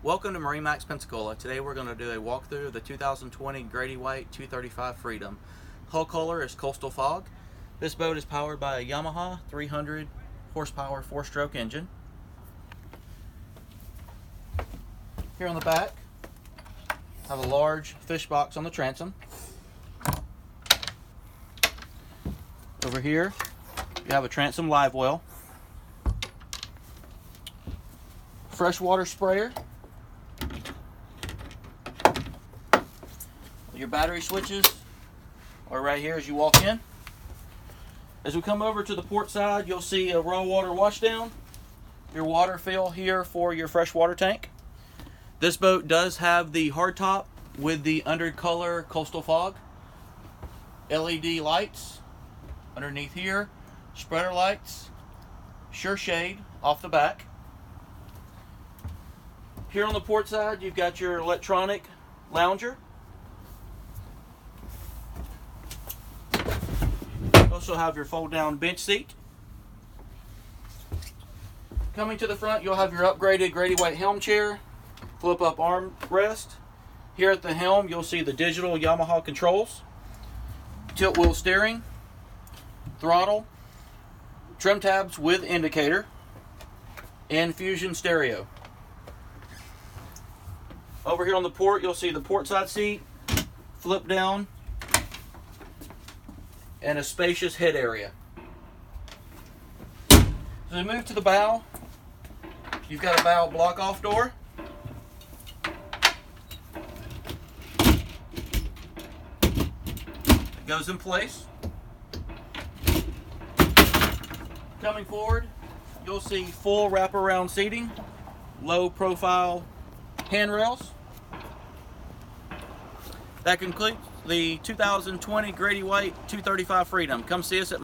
Welcome to MarineMax Pensacola. Today we're going to do a walkthrough of the 2020 Grady-White 235 Freedom. Hull color is Coastal Fog. This boat is powered by a Yamaha 300 horsepower 4-stroke engine. Here on the back, I have a large fish box on the transom. Over here, you have a transom live well, freshwater sprayer, your battery switches are right here as you walk in. As we come over to the port side, you'll see a raw water washdown, your water fill here for your freshwater tank. This boat does have the hardtop with the undercolor Coastal Fog, LED lights underneath here, spreader lights, sure shade off the back. Here on the port side, you've got your electronic lounger. Also have your fold down bench seat. Coming to the front, you'll have your upgraded Grady-White helm chair, flip up armrest. Here at the helm, you'll see the digital Yamaha controls, tilt wheel steering, throttle, trim tabs with indicator, and fusion stereo. Over here on the port, you'll see the port side seat, flip down, and a spacious head area. As we move to the bow, you've got a bow block-off door. It goes in place. Coming forward, you'll see full wraparound seating, low profile handrails. That concludes the 2020 Grady-White 235 Freedom. Come see us at